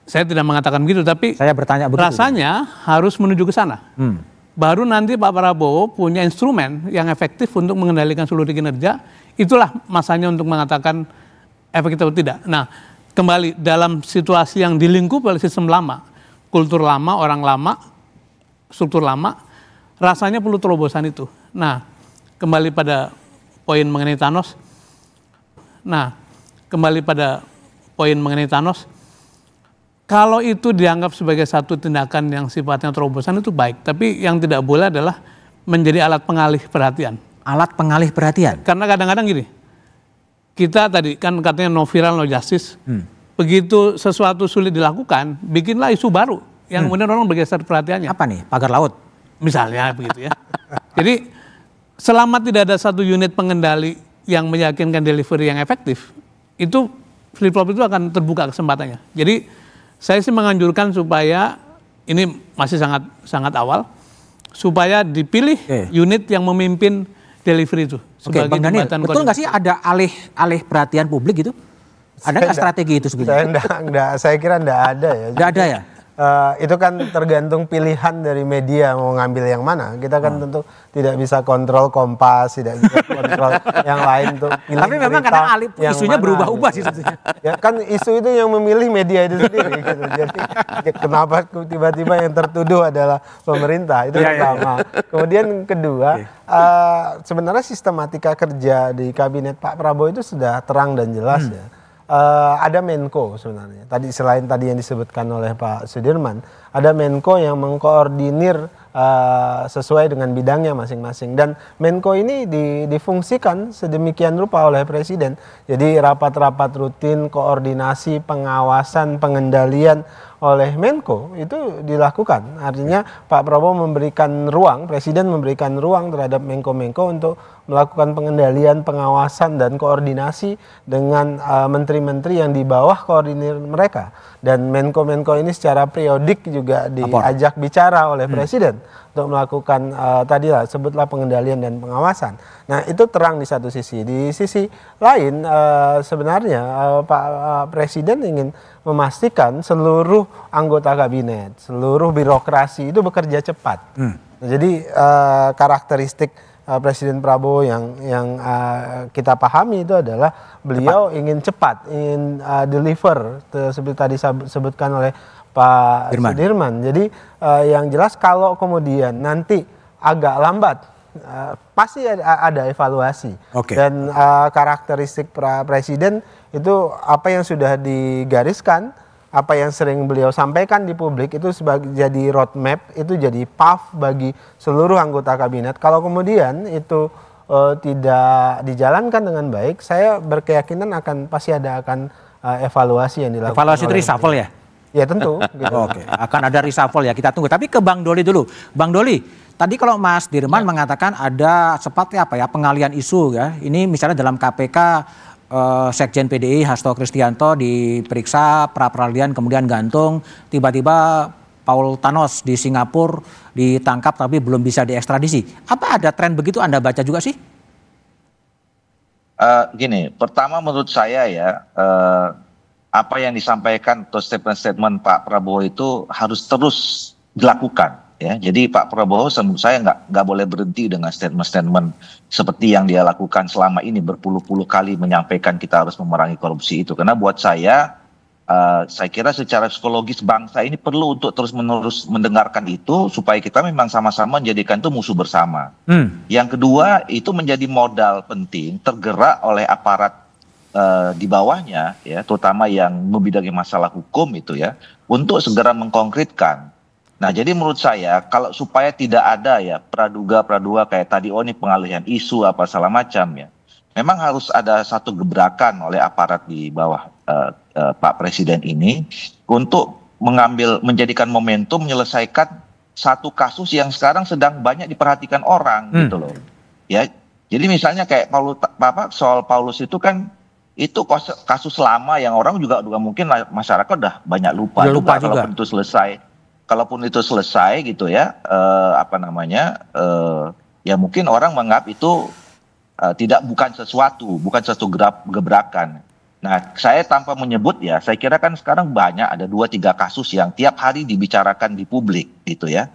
Saya tidak mengatakan begitu, tapi saya bertanya begitu. Rasanya harus menuju ke sana. Baru nanti Pak Prabowo punya instrumen yang efektif untuk mengendalikan seluruh kinerja. Itulah masanya untuk mengatakan efektif atau tidak. Nah, kembali dalam situasi yang dilingkupi oleh sistem lama, kultur lama, orang lama, struktur lama, rasanya perlu terobosan itu. Nah, kembali pada poin mengenai Thanos. Kalau itu dianggap sebagai satu tindakan yang sifatnya terobosan itu baik. Tapi yang tidak boleh adalah menjadi alat pengalih perhatian. Alat pengalih perhatian? Karena kadang-kadang gini, kita tadi kan katanya no viral, no justice. Begitu sesuatu sulit dilakukan, bikinlah isu baru. Yang kemudian orang bergeser perhatiannya. Apa nih? Pagar laut? Misalnya begitu ya. Jadi selama tidak ada satu unit pengendali yang meyakinkan delivery yang efektif, itu flip-flop itu akan terbuka kesempatannya. Jadi saya sih menganjurkan supaya, ini masih sangat awal, supaya dipilih unit yang memimpin delivery itu. Oke, Bang Daniel, betul nggak sih ada alih perhatian publik gitu? Ada nggak strategi itu sebenarnya? Saya kira nggak ada ya. Nggak ada ya? Itu kan tergantung pilihan dari media mau ngambil yang mana. Kita kan tentu tidak bisa kontrol Kompas, tidak bisa kontrol yang lain tuh. Tapi memang kadang isunya berubah-ubah sih sebetulnya. Ya kan isu itu yang memilih media itu sendiri gitu. Jadi kenapa tiba-tiba yang tertuduh adalah pemerintah, itu pertama. Kemudian kedua, sebenarnya sistematika kerja di kabinet Pak Prabowo itu sudah terang dan jelas ya. Ada Menko sebenarnya. Selain tadi yang disebutkan oleh Pak Sudirman, ada Menko yang mengkoordinir sesuai dengan bidangnya masing-masing. Dan Menko ini difungsikan sedemikian rupa oleh Presiden. Jadi rapat-rapat rutin, koordinasi, pengawasan, pengendalian oleh Menko itu dilakukan. Artinya Pak Prabowo memberikan ruang, Presiden memberikan ruang terhadap Menko-Menko untuk melakukan pengendalian, pengawasan, dan koordinasi dengan menteri-menteri yang di bawah koordinir mereka. Dan Menko-Menko ini secara periodik juga diajak bicara oleh Presiden untuk melakukan sebutlah pengendalian dan pengawasan. Nah itu terang di satu sisi. Di sisi lain sebenarnya Pak Presiden ingin memastikan seluruh anggota kabinet, seluruh birokrasi itu bekerja cepat. Jadi karakteristik Presiden Prabowo yang kita pahami itu adalah beliau ingin cepat, ingin deliver, seperti tadi disebutkan oleh Pak Sudirman. Jadi yang jelas kalau kemudian nanti agak lambat, pasti ada evaluasi. Dan karakteristik Presiden itu apa yang sudah digariskan, apa yang sering beliau sampaikan di publik itu sebagai jadi roadmap, itu jadi path bagi seluruh anggota kabinet. Kalau kemudian itu tidak dijalankan dengan baik, saya berkeyakinan pasti akan evaluasi yang dilakukan. Evaluasi itu reshuffle ya? Ya tentu. Gitu. Akan ada reshuffle ya, kita tunggu. Tapi ke Bang Doli dulu. Bang Doli, tadi kalau Mas Dirman mengatakan ada seperti pengalian isu ya. Ini misalnya dalam KPK Sekjen PDI Hasto Kristianto diperiksa pra-peradilan kemudian gantung, tiba-tiba Paul Thanos di Singapura ditangkap tapi belum bisa diekstradisi. Apa ada tren begitu Anda baca juga sih? Gini, pertama menurut saya ya, apa yang disampaikan atau statement-statement Pak Prabowo itu harus terus dilakukan. Ya, jadi Pak Prabowo menurut saya nggak boleh berhenti dengan statement-statement seperti yang dia lakukan selama ini, berpuluh-puluh kali menyampaikan kita harus memerangi korupsi itu. Karena buat saya kira secara psikologis bangsa ini perlu untuk terus-menerus mendengarkan itu supaya kita memang sama-sama menjadikan itu musuh bersama. Yang kedua itu menjadi modal penting tergerak oleh aparat di bawahnya, ya, terutama yang membidangi masalah hukum itu ya, untuk segera mengkonkretkan. Nah, jadi menurut saya kalau supaya tidak ada ya praduga kayak tadi ini pengalihan isu apa segala macam ya, memang harus ada satu gebrakan oleh aparat di bawah Pak Presiden ini untuk menjadikan momentum menyelesaikan satu kasus yang sekarang sedang banyak diperhatikan orang gitu loh. Ya, jadi misalnya kayak soal Paulus itu kan itu kasus lama yang orang juga mungkin masyarakat udah banyak lupa juga. Kalaupun itu selesai gitu ya, ya mungkin orang menganggap itu bukan satu gebrakan. Nah, saya tanpa menyebut ya, saya kira kan sekarang banyak ada 2-3 kasus yang tiap hari dibicarakan di publik gitu ya,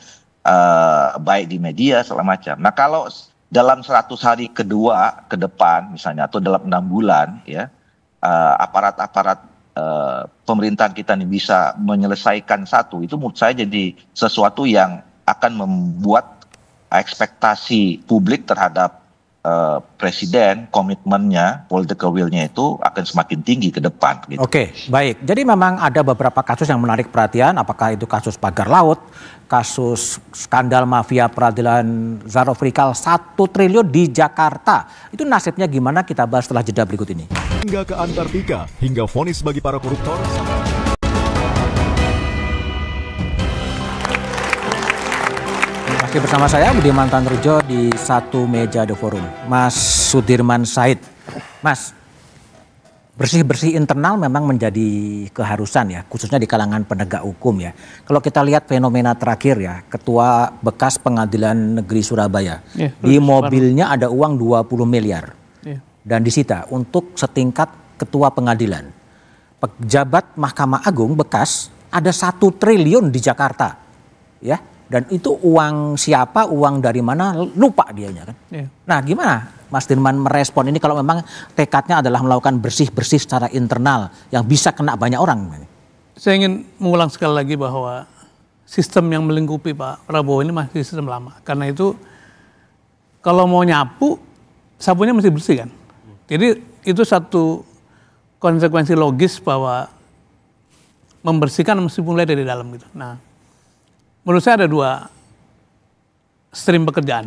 baik di media segala macam. Nah, kalau dalam 100 hari kedua ke depan misalnya atau dalam 6 bulan ya, aparat-aparat pemerintahan kita ini bisa menyelesaikan satu, itu menurut saya jadi sesuatu yang akan membuat ekspektasi publik terhadap presiden, komitmennya, political will-nya itu akan semakin tinggi ke depan. Gitu. Oke, baik. Jadi memang ada beberapa kasus yang menarik perhatian, apakah itu kasus pagar laut, kasus skandal mafia peradilan Zarofrikal 1 triliun di Jakarta. Itu nasibnya gimana, kita bahas setelah jeda berikut ini. Hingga ke Antartika, hingga vonis bagi para koruptor. Masih bersama saya Budiman Tanrujo di Satu Meja The Forum. Mas Sudirman Said. Mas, bersih-bersih internal memang menjadi keharusan ya, khususnya di kalangan penegak hukum ya. Kalau kita lihat fenomena terakhir ya, Ketua bekas Pengadilan Negeri Surabaya. Di mobilnya ada uang 20 miliar. Dan disita untuk setingkat Ketua Pengadilan. Pejabat Mahkamah Agung bekas ada 1 triliun di Jakarta. Ya. Dan itu uang siapa, uang dari mana, lupa dianya kan. Nah, gimana Mas Dirman merespon ini kalau memang tekadnya adalah melakukan bersih-bersih secara internal yang bisa kena banyak orang? Saya ingin mengulang sekali lagi bahwa sistem yang melingkupi Pak Prabowo ini masih sistem lama. Karena itu kalau mau nyapu, sapunya mesti bersih kan. Jadi itu satu konsekuensi logis bahwa membersihkan mesti mulai dari dalam gitu. Nah, menurut saya ada 2 stream pekerjaan.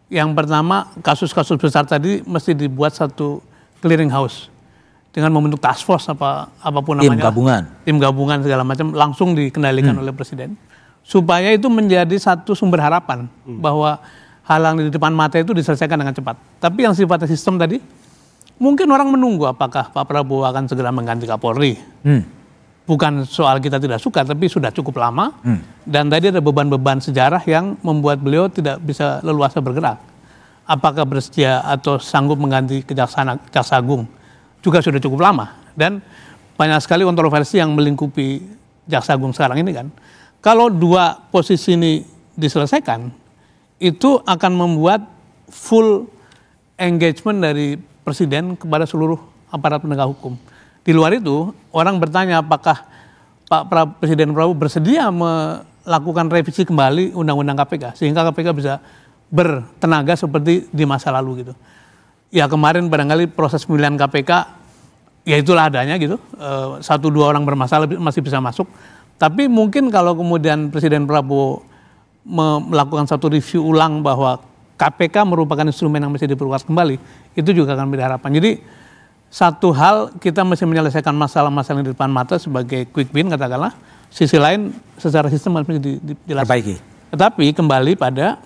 Yang pertama, kasus-kasus besar tadi mesti dibuat satu clearing house dengan membentuk task force apapun namanya. Tim gabungan segala macam langsung dikendalikan oleh presiden supaya itu menjadi satu sumber harapan bahwa hal yang di depan mata itu diselesaikan dengan cepat. Tapi yang sifatnya sistem tadi, mungkin orang menunggu apakah Pak Prabowo akan segera mengganti Kapolri. Bukan soal kita tidak suka, tapi sudah cukup lama. Dan tadi ada beban-beban sejarah yang membuat beliau tidak bisa leluasa bergerak. Apakah bersedia atau sanggup mengganti Jaksa Agung juga sudah cukup lama. Dan banyak sekali kontroversi yang melingkupi Jaksa Agung sekarang ini kan. Kalau 2 posisi ini diselesaikan, itu akan membuat full engagement dari presiden kepada seluruh aparat penegak hukum. Di luar itu, orang bertanya apakah Presiden Prabowo bersedia melakukan revisi kembali Undang-Undang KPK, sehingga KPK bisa bertenaga seperti di masa lalu gitu. Ya kemarin barangkali proses pemilihan KPK, ya itulah adanya gitu, 1-2 orang bermasalah masih bisa masuk. Tapi mungkin kalau kemudian Presiden Prabowo melakukan satu review ulang bahwa KPK merupakan instrumen yang mesti diperkuat kembali, itu juga akan menjadi harapan. Jadi, satu hal kita mesti menyelesaikan masalah-masalah yang di depan mata sebagai quick win katakanlah. Sisi lain secara sistem harus dijelaskan. Tetapi kembali pada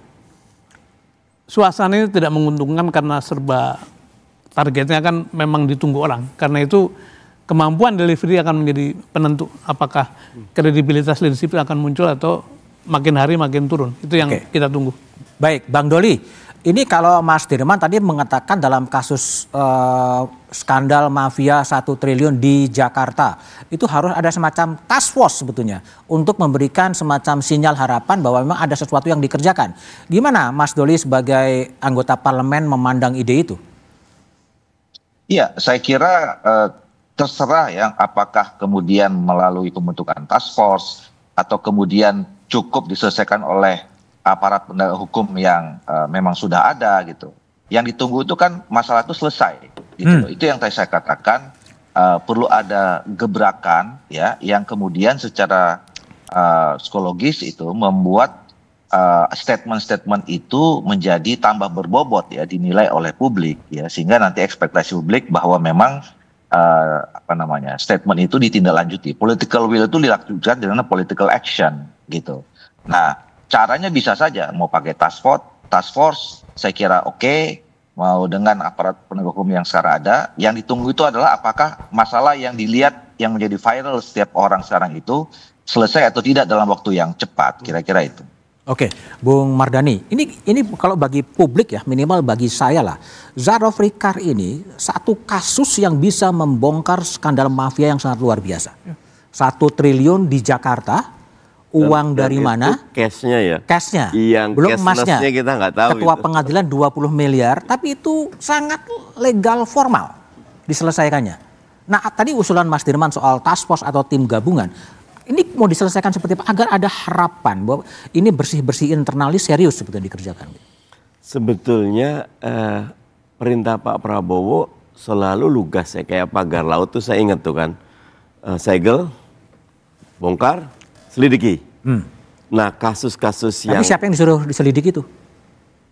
suasana ini tidak menguntungkan karena serba targetnya kan memang ditunggu orang. Karena itu kemampuan delivery akan menjadi penentu apakah kredibilitas leadership akan muncul atau makin hari makin turun. Itu yang kita tunggu. Baik, Bang Doli. Ini kalau Mas Dirman tadi mengatakan dalam kasus skandal mafia 1 triliun di Jakarta, itu harus ada semacam task force sebetulnya untuk memberikan semacam sinyal harapan bahwa memang ada sesuatu yang dikerjakan. Gimana Mas Doli sebagai anggota parlemen memandang ide itu? Iya, saya kira terserah ya apakah kemudian melalui pembentukan task force atau kemudian cukup diselesaikan oleh aparat penegak hukum yang memang sudah ada gitu. Yang ditunggu itu kan masalah itu selesai gitu. Itu yang tadi saya katakan perlu ada gebrakan ya yang kemudian secara psikologis itu membuat statement-statement itu menjadi tambah berbobot ya dinilai oleh publik ya sehingga nanti ekspektasi publik bahwa memang statement itu ditindaklanjuti. Political will itu dilakukan dengan political action gitu. Nah, caranya bisa saja mau pakai task force saya kira oke, mau dengan aparat penegak hukum yang sekarang ada. Yang ditunggu itu adalah apakah masalah yang dilihat yang menjadi viral setiap orang sekarang itu selesai atau tidak dalam waktu yang cepat, kira-kira itu. Oke, Bung Mardhani, ini kalau bagi publik ya, minimal bagi saya lah, Zarofrikar ini satu kasus yang bisa membongkar skandal mafia yang sangat luar biasa. 1 triliun di Jakarta, uang dari mana? Cashnya ya. Cashnya, yang belum emasnya. Kita nggak tahu. Ketua itu. pengadilan 20 miliar, tapi itu sangat legal formal diselesaikannya. Nah tadi usulan Mas Dirman soal task force atau tim gabungan, ini mau diselesaikan seperti apa agar ada harapan bahwa ini bersih-bersih internalis serius sebetulnya dikerjakan? Sebetulnya perintah Pak Prabowo selalu lugas ya, kayak pagar laut tuh saya ingat tuh kan, segel, bongkar, selidiki. Nah kasus-kasus yang... Tapi siapa yang disuruh diselidiki itu?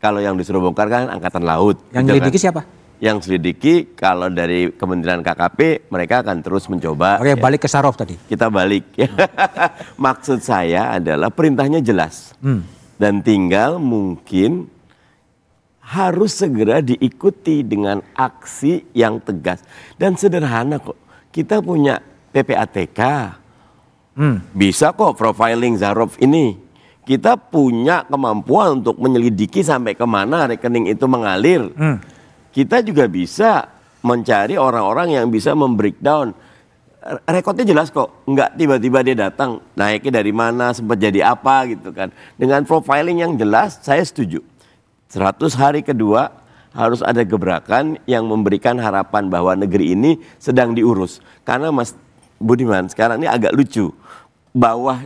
Kalau yang disuruh bongkar kan Angkatan Laut. Yang selidiki siapa? Yang selidiki kalau dari Kementerian KKP mereka akan terus mencoba. Oke, ya. Balik ke Sarof tadi. Kita balik. Maksud saya adalah perintahnya jelas. Dan tinggal mungkin harus segera diikuti dengan aksi yang tegas. Dan sederhana kok. Kita punya PPATK. Bisa kok profiling Zarov ini. Kita punya kemampuan untuk menyelidiki sampai kemana rekening itu mengalir. Kita juga bisa mencari orang-orang yang bisa membreakdown. Rekodnya jelas kok, nggak tiba-tiba dia datang, naiknya dari mana, sempat jadi apa gitu kan. Dengan profiling yang jelas, saya setuju. 100 hari kedua harus ada gebrakan yang memberikan harapan bahwa negeri ini sedang diurus. Karena Mas Budiman, sekarang ini agak lucu. Bahwa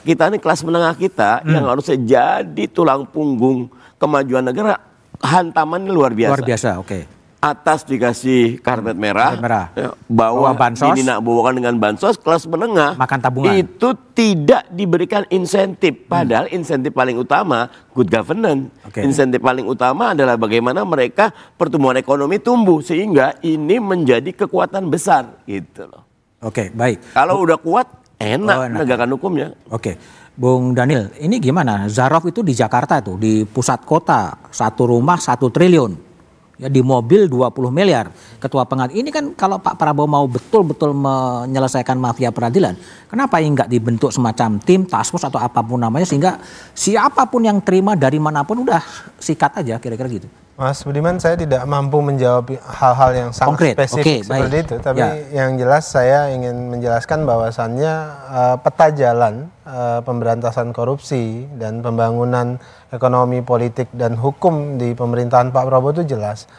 kita ini kelas menengah kita yang harusnya jadi tulang punggung kemajuan negara, hantamannya luar biasa. Luar biasa, oke. Atas dikasih karpet merah, ya, bawah dinak-bawakan dengan bansos, kelas menengah makan tabungan. Itu tidak diberikan insentif. Padahal insentif paling utama good governance. Insentif paling utama adalah bagaimana mereka pertumbuhan ekonomi tumbuh sehingga ini menjadi kekuatan besar gitu loh. Oke, baik. Kalau udah kuat enak penegakan hukumnya. Oke. Bung Daniel, ini gimana? Zarov itu di Jakarta tuh, di pusat kota, 1 rumah 1 triliun. Ya, di mobil 20 miliar. Ketua pengadilan, ini kan kalau Pak Prabowo mau betul-betul menyelesaikan mafia peradilan, kenapa ini nggak dibentuk semacam tim, task force atau apapun namanya, sehingga siapapun yang terima dari manapun udah sikat aja, kira-kira gitu. Mas Budiman, saya tidak mampu menjawab hal-hal yang sangat spesifik seperti itu. Tapi yang jelas saya ingin menjelaskan bahwasannya peta jalan pemberantasan korupsi dan pembangunan ekonomi, politik, dan hukum di pemerintahan Pak Prabowo itu jelas.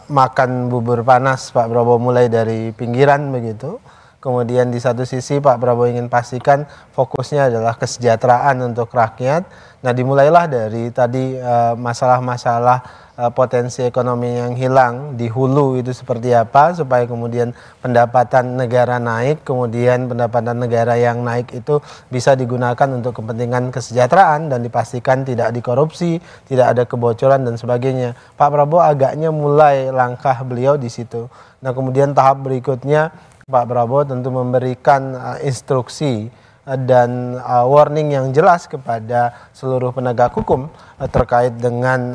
Makan bubur panas Pak Prabowo mulai dari pinggiran begitu. Kemudian di satu sisi Pak Prabowo ingin pastikan fokusnya adalah kesejahteraan untuk rakyat. Nah dimulailah dari tadi masalah-masalah potensi ekonomi yang hilang di hulu itu seperti apa supaya kemudian pendapatan negara naik, kemudian pendapatan negara yang naik itu bisa digunakan untuk kepentingan kesejahteraan dan dipastikan tidak dikorupsi, tidak ada kebocoran dan sebagainya. Pak Prabowo agaknya mulai langkah beliau di situ. Nah kemudian tahap berikutnya Pak Prabowo tentu memberikan instruksi dan warning yang jelas kepada seluruh penegak hukum terkait dengan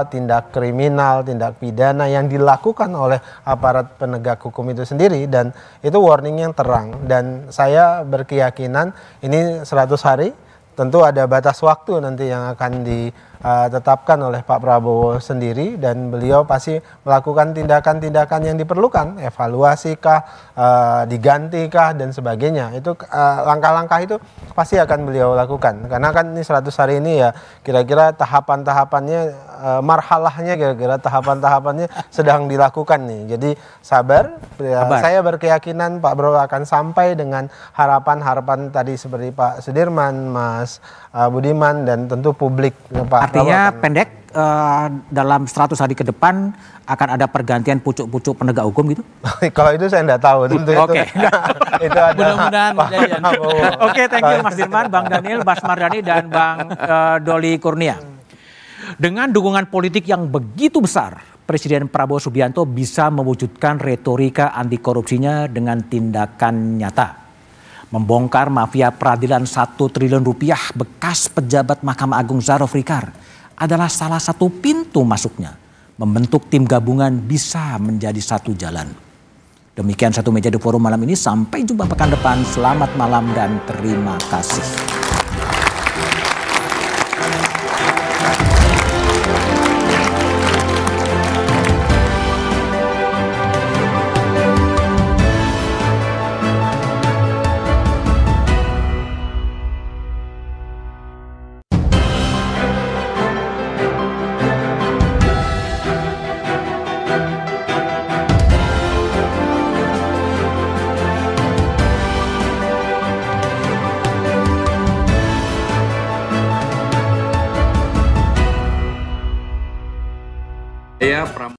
tindak kriminal, tindak pidana yang dilakukan oleh aparat penegak hukum itu sendiri, dan itu warning yang terang. Dan saya berkeyakinan ini 100 hari, tentu ada batas waktu nanti yang akan ditetapkan oleh Pak Prabowo sendiri, dan beliau pasti melakukan tindakan-tindakan yang diperlukan, evaluasikah, digantikah dan sebagainya. Itu langkah-langkah itu pasti akan beliau lakukan, karena kan ini 100 hari ini ya kira-kira tahapan-tahapannya, marhalahnya kira-kira tahapan-tahapannya sedang dilakukan nih. Jadi sabar. Saya berkeyakinan Pak Prabowo akan sampai dengan harapan-harapan tadi seperti Pak Sudirman, Mas Budiman, dan tentu publik. Pak Artinya pendek, dalam 100 hari ke depan akan ada pergantian pucuk-pucuk penegak hukum gitu? Kalau itu saya enggak tahu. Tentu itu ada. Mudah-mudahan kejadian. Oke, thank you Mas Dirman, Bang Daniel, Mas Mardhani, dan Bang Doli Kurnia. Dengan dukungan politik yang begitu besar, Presiden Prabowo Subianto bisa mewujudkan retorika anti korupsinya dengan tindakan nyata. Membongkar mafia peradilan 1 triliun rupiah bekas pejabat Mahkamah Agung Zarofrikar adalah salah satu pintu masuknya membentuk tim gabungan bisa menjadi satu jalan. Demikian Satu Meja The Forum malam ini. Sampai jumpa pekan depan. Selamat malam dan terima kasih. Saya